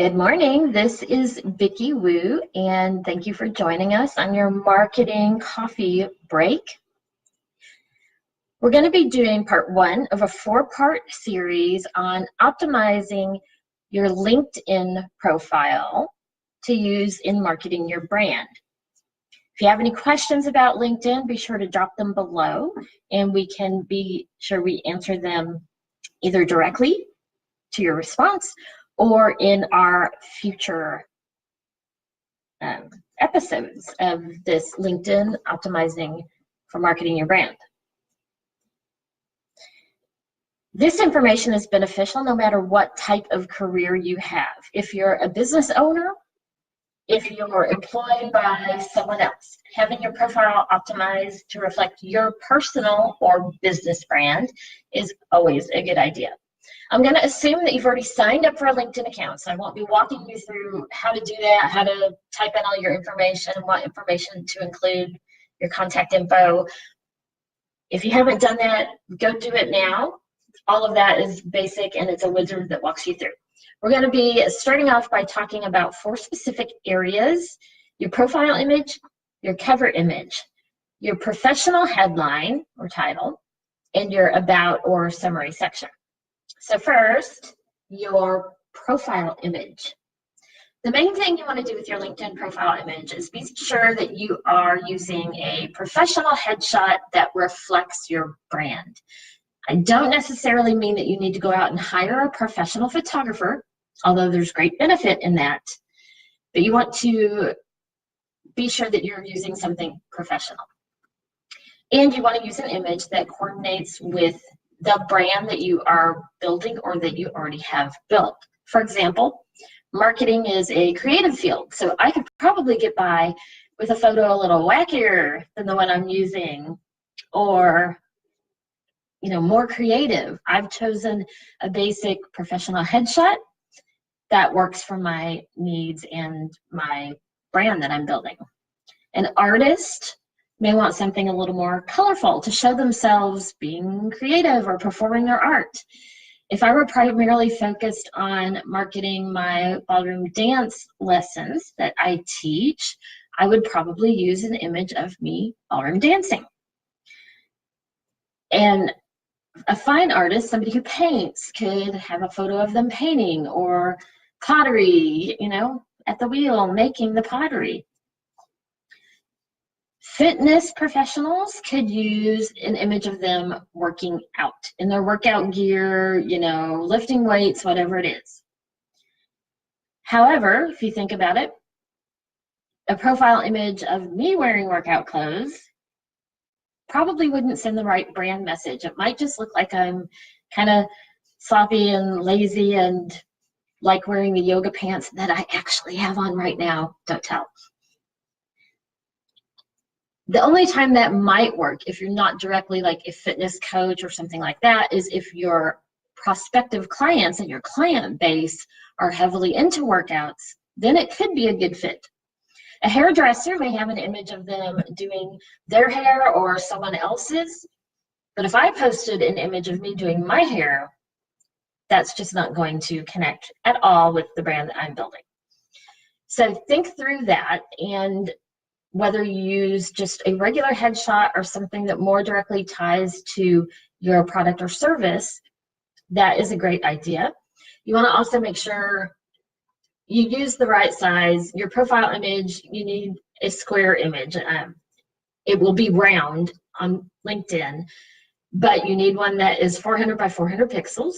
Good morning. This is Vicki Wu, and thank you for joining us on your marketing coffee break. We're going to be doing part one of a 4-part series on optimizing your LinkedIn profile to use in marketing your brand. If you have any questions about LinkedIn, be sure to drop them below, and we can be sure we answer them either directly to your response or in our future episodes of this LinkedIn optimizing for marketing your brand. This information is beneficial no matter what type of career you have. If you're a business owner, if you're employed by someone else, having your profile optimized to reflect your personal or business brand is always a good idea. I'm going to assume that you've already signed up for a LinkedIn account, so I won't be walking you through how to do that, how to type in all your information, what information to include, your contact info. If you haven't done that, go do it now. All of that is basic, and it's a wizard that walks you through. We're going to be starting off by talking about 4 specific areas: your profile image, your cover image, your professional headline or title, and your about or summary section. So first, your profile image. The main thing you want to do with your LinkedIn profile image is be sure that you are using a professional headshot that reflects your brand. I don't necessarily mean that you need to go out and hire a professional photographer, although there's great benefit in that, but you want to be sure that you're using something professional. And you want to use an image that coordinates with the brand that you are building or that you already have built. For example, marketing is a creative field, so I could probably get by with a photo a little wackier than the one I'm using, or more creative. I've chosen a basic professional headshot that works for my needs and my brand that I'm building. An artist may want something a little more colorful to show themselves being creative or performing their art. If I were primarily focused on marketing my ballroom dance lessons that I teach, I would probably use an image of me ballroom dancing. And a fine artist, somebody who paints, could have a photo of them painting, or pottery, at the wheel making the pottery. Fitness professionals could use an image of them working out in their workout gear, lifting weights, whatever it is. However, if you think about it, a profile image of me wearing workout clothes probably wouldn't send the right brand message. It might just look like I'm kind of sloppy and lazy and like wearing the yoga pants that I actually have on right now. Don't tell. The only time that might work, if you're not directly like a fitness coach or something like that, is if your prospective clients and your client base are heavily into workouts, then it could be a good fit. A hairdresser may have an image of them doing their hair or someone else's, but if I posted an image of me doing my hair, that's just not going to connect at all with the brand that I'm building. So think through that, and whether you use just a regular headshot or something that more directly ties to your product or service, that is a great idea. You want to also make sure you use the right size. Your profile image, you need a square image. It will be round on LinkedIn, but you need one that is 400 by 400 pixels.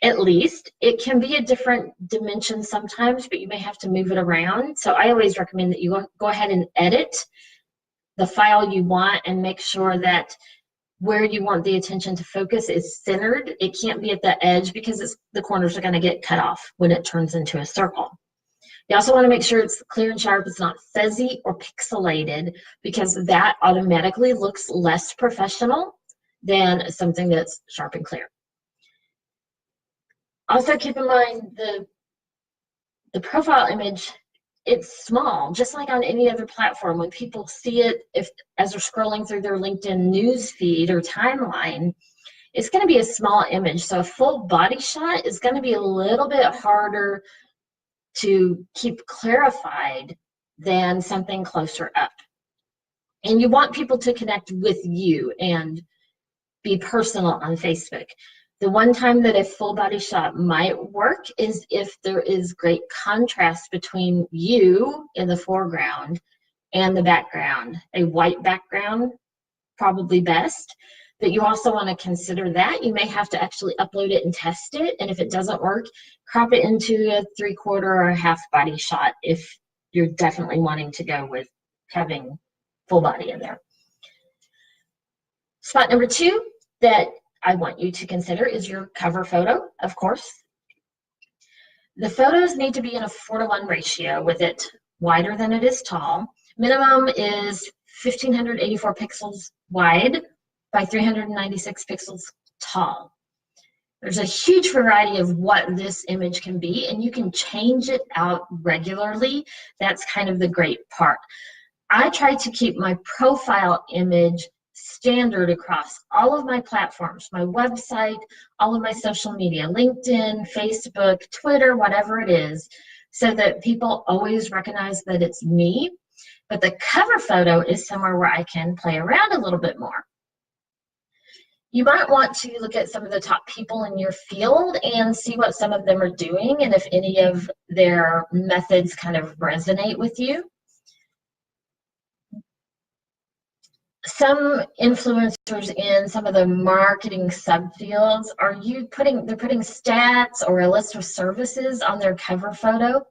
At least. It can be a different dimension sometimes, but you may have to move it around. So I always recommend that you go ahead and edit the file you want and make sure that where you want the attention to focus is centered. It can't be at the edge because the corners are going to get cut off when it turns into a circle. You also want to make sure it's clear and sharp. It's not fuzzy or pixelated, because that automatically looks less professional than something that's sharp and clear. Also keep in mind the profile image, it's small, just like on any other platform. When people see it, as they're scrolling through their LinkedIn news feed or timeline, it's going to be a small image. So a full body shot is going to be a little bit harder to keep clarified than something closer up. And you want people to connect with you and be personal on Facebook. The one time that a full body shot might work is if there is great contrast between you in the foreground and the background. A white background, probably best. But you also want to consider that. You may have to actually upload it and test it. And if it doesn't work, crop it into a 3/4 or a half body shot if you're definitely wanting to go with having full body in there. Spot number 2 that I want you to consider is your cover photo, of course. The photos need to be in a 4:1 ratio with it wider than it is tall. Minimum is 1584 pixels wide by 396 pixels tall. There's a huge variety of what this image can be, and you can change it out regularly. That's kind of the great part. I try to keep my profile image standard across all of my platforms, my website, all of my social media, LinkedIn, Facebook, Twitter, whatever it is, so that people always recognize that it's me. But the cover photo is somewhere where I can play around a little bit more. You might want to look at some of the top people in your field and see what some of them are doing and if any of their methods kind of resonate with you. Some influencers in some of the marketing subfields they're putting stats or a list of services on their cover photo.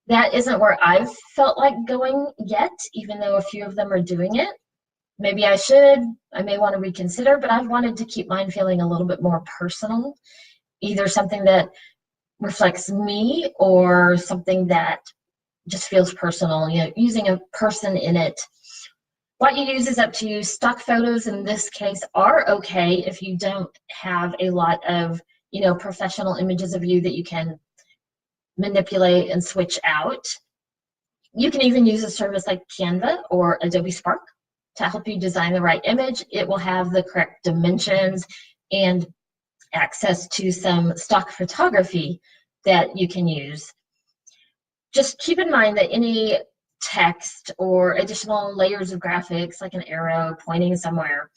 That isn't where I've felt like going yet, even though a few of them are doing it. Maybe I may want to reconsider, but I've wanted to keep mine feeling a little bit more personal, either something that reflects me or something that just feels personal, using a person in it. What you use is up to you. Stock photos in this case are okay if you don't have a lot of, professional images of you that you can manipulate and switch out. You can even use a service like Canva or Adobe Spark to help you design the right image. It will have the correct dimensions and access to some stock photography that you can use. Just keep in mind that any text or additional layers of graphics, like an arrow pointing somewhere,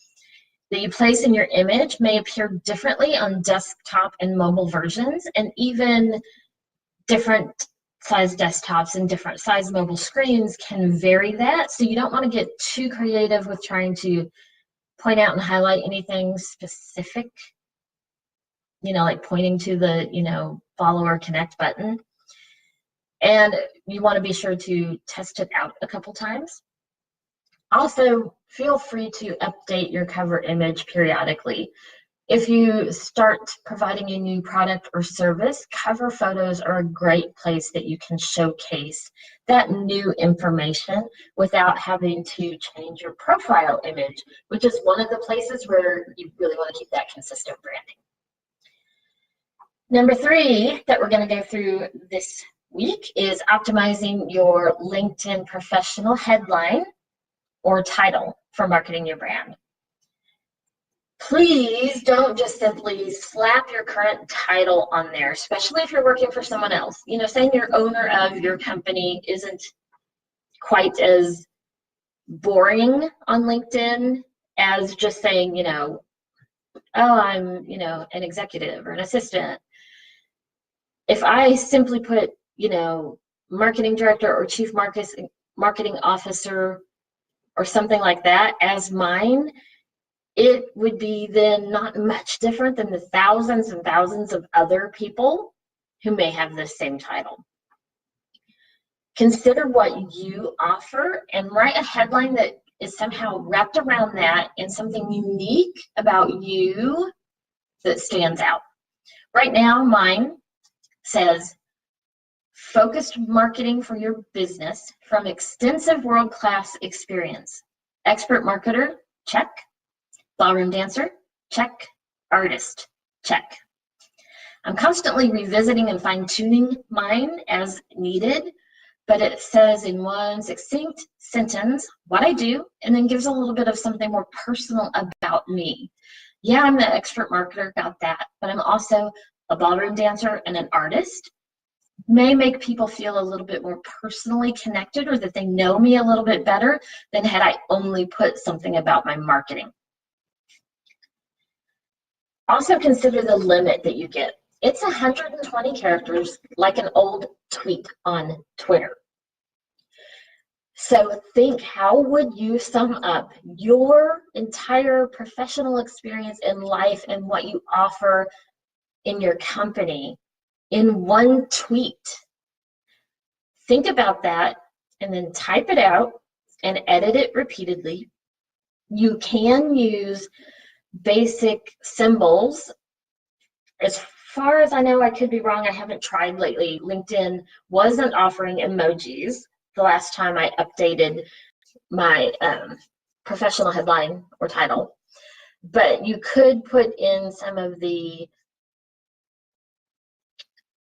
that you place in your image may appear differently on desktop and mobile versions, and even different size desktops and different size mobile screens can vary that. So you don't want to get too creative with trying to point out and highlight anything specific, like pointing to the, follow or connect button. And you want to be sure to test it out a couple times. Also, feel free to update your cover image periodically. If you start providing a new product or service, cover photos are a great place that you can showcase that new information without having to change your profile image, which is one of the places where you really want to keep that consistent branding. Number 3 that we're going to go through this week is optimizing your LinkedIn professional headline or title for marketing your brand. Please don't just simply slap your current title on there, especially if you're working for someone else. Saying you're owner of your company isn't quite as boring on LinkedIn as just saying, oh, I'm, an executive or an assistant. If I simply put, marketing director or chief marketing officer or something like that as mine, it would be then not much different than the thousands and thousands of other people who may have the same title. Consider what you offer and write a headline that is somehow wrapped around that and something unique about you that stands out. Right now, mine says, focused marketing for your business from extensive world-class experience. Expert marketer, check. Ballroom dancer, check. Artist, check. I'm constantly revisiting and fine-tuning mine as needed, but it says in one succinct sentence what I do, and then gives a little bit of something more personal about me. Yeah, I'm the expert marketer, got that, but I'm also a ballroom dancer and an artist. may make people feel a little bit more personally connected, or that they know me a little bit better than had I only put something about my marketing. Also consider the limit that you get. It's 120 characters, like an old tweet on Twitter. So think, how would you sum up your entire professional experience in life and what you offer in your company in one tweet? Think about that and then type it out and edit it repeatedly. You can use basic symbols. As far as I know, I could be wrong, I haven't tried lately. LinkedIn wasn't offering emojis the last time I updated my professional headline or title, but you could put in some of the,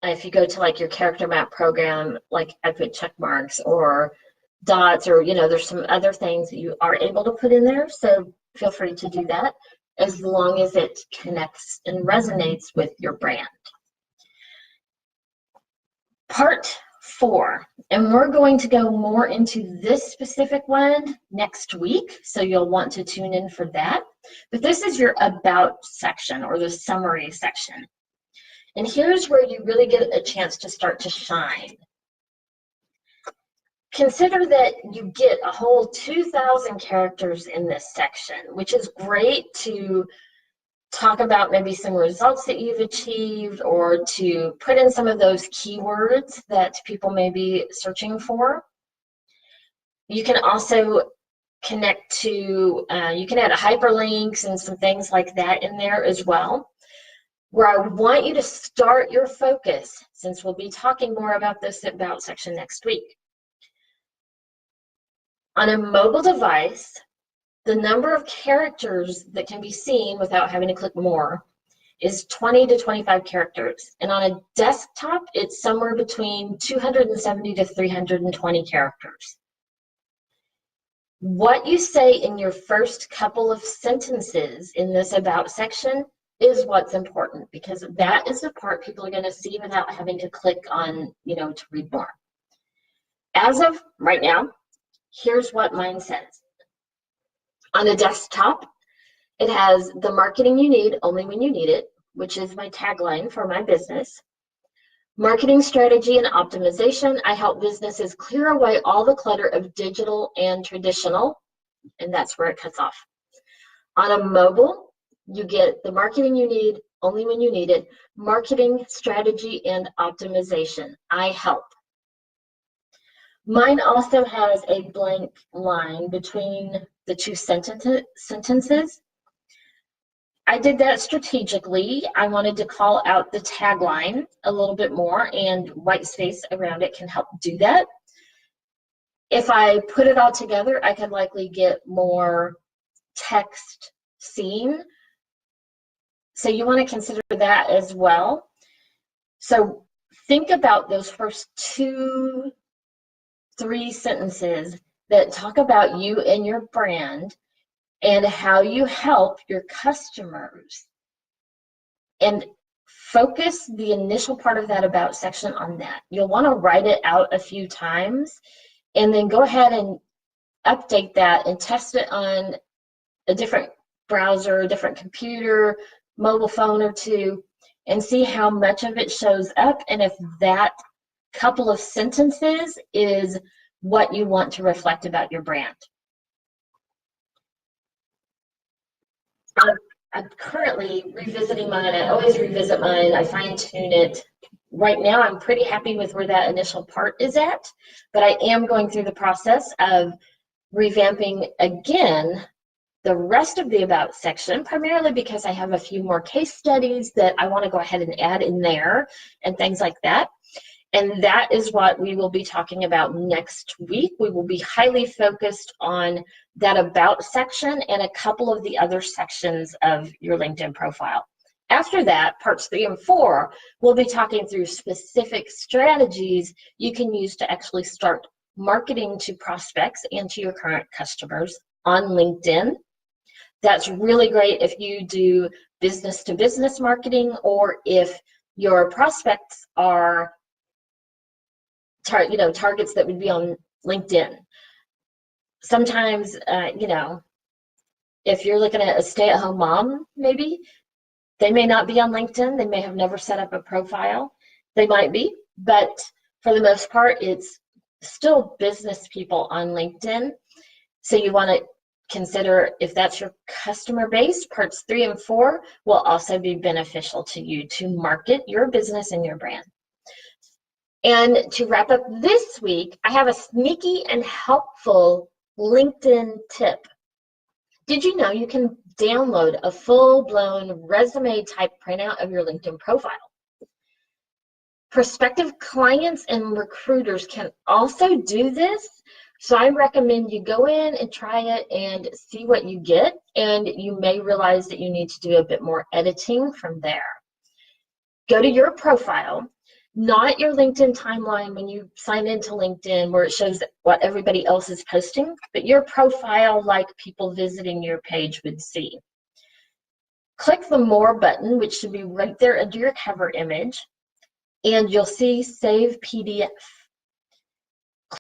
if you go to like your character map program, like I put check marks or dots, or there's some other things that you are able to put in there, so feel free to do that as long as it connects and resonates with your brand. Part 4, and we're going to go more into this specific one next week, so you'll want to tune in for that. But this is your about section, or the summary section. And here's where you really get a chance to start to shine. Consider that you get a whole 2,000 characters in this section, which is great to talk about maybe some results that you've achieved, or to put in some of those keywords that people may be searching for. You can also connect to, you can add hyperlinks and some things like that in there as well. Where I want you to start your focus, since we'll be talking more about this about section next week. On a mobile device, the number of characters that can be seen without having to click more is 20 to 25 characters. And on a desktop, it's somewhere between 270 to 320 characters. What you say in your first couple of sentences in this about section is what's important, because that is the part people are going to see without having to click on, to read more. As of right now, here's what mine says. On a desktop, it has the marketing you need only when you need it, which is my tagline for my business. Marketing strategy and optimization. I help businesses clear away all the clutter of digital and traditional, and that's where it cuts off. On a mobile, you get the marketing you need only when you need it. Marketing strategy and optimization. I help. Mine also has a blank line between the two sentences. I did that strategically. I wanted to call out the tagline a little bit more, and white space around it can help do that. If I put it all together, I could likely get more text seen. So you want to consider that as well. So think about those first 2-3 sentences that talk about you and your brand and how you help your customers, and focus the initial part of that about section on that. You'll want to write it out a few times and then go ahead and update that and test it on a different browser, a different computer, mobile phone or two, and see how much of it shows up, and if that couple of sentences is what you want to reflect about your brand. I'm currently revisiting mine. I always revisit mine. I fine-tune it. Right now, I'm pretty happy with where that initial part is at, but I am going through the process of revamping again the rest of the about section, primarily because I have a few more case studies that I want to go ahead and add in there and things like that. And that is what we will be talking about next week. We will be highly focused on that about section and a couple of the other sections of your LinkedIn profile. After that, parts 3 and 4, we'll be talking through specific strategies you can use to actually start marketing to prospects and to your current customers on LinkedIn. That's really great if you do business-to-business marketing, or if your prospects are targets that would be on LinkedIn. Sometimes, if you're looking at a stay-at-home mom, maybe they may not be on LinkedIn. They may have never set up a profile. They might be, but for the most part, it's still business people on LinkedIn. So you want to consider if that's your customer base. Parts 3 and 4 will also be beneficial to you to market your business and your brand. And to wrap up this week, I have a sneaky and helpful LinkedIn tip. Did you know you can download a full-blown resume type printout of your LinkedIn profile? Prospective clients and recruiters can also do this. So I recommend you go in and try it and see what you get. And you may realize that you need to do a bit more editing from there. Go to your profile, not your LinkedIn timeline when you sign into LinkedIn where it shows what everybody else is posting, but your profile like people visiting your page would see. Click the More button, which should be right there under your cover image, and you'll see Save PDF.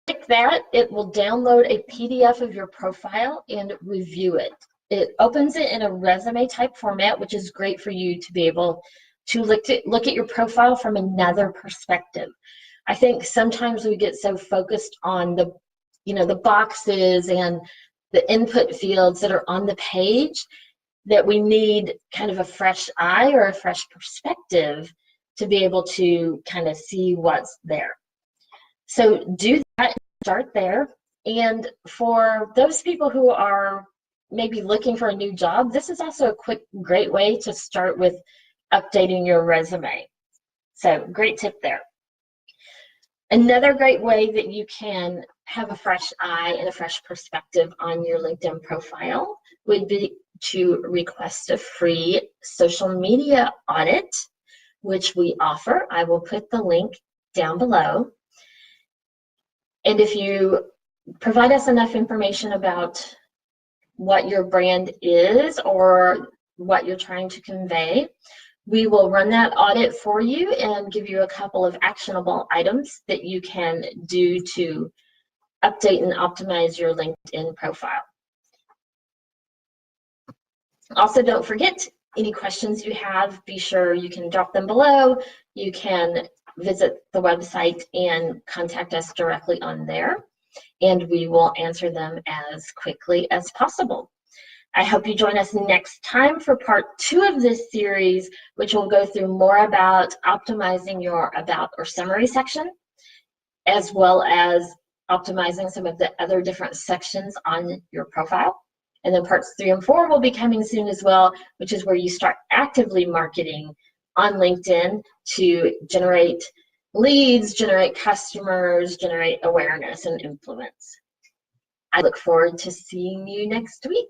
Click that, it will download a PDF of your profile and review it. It opens it in a resume type format, which is great for you to be able to look at your profile from another perspective. I think sometimes we get so focused on the boxes and the input fields that are on the page that we need kind of a fresh eye or a fresh perspective to be able to kind of see what's there. So do that, start there. And for those people who are maybe looking for a new job, this is also a great way to start with updating your resume. So great tip there. Another great way that you can have a fresh eye and a fresh perspective on your LinkedIn profile would be to request a free social media audit, which we offer. I will put the link down below. And if you provide us enough information about what your brand is or what you're trying to convey, we will run that audit for you and give you a couple of actionable items that you can do to update and optimize your LinkedIn profile. Also, don't forget, any questions you have, be sure you can drop them below. You can visit the website and contact us directly on there, and we will answer them as quickly as possible. I hope you join us next time for part 2 of this series, which will go through more about optimizing your about or summary section, as well as optimizing some of the other different sections on your profile. And then parts 3 and 4 will be coming soon as well, which is where you start actively marketing on LinkedIn to generate leads, generate customers, generate awareness and influence. I look forward to seeing you next week.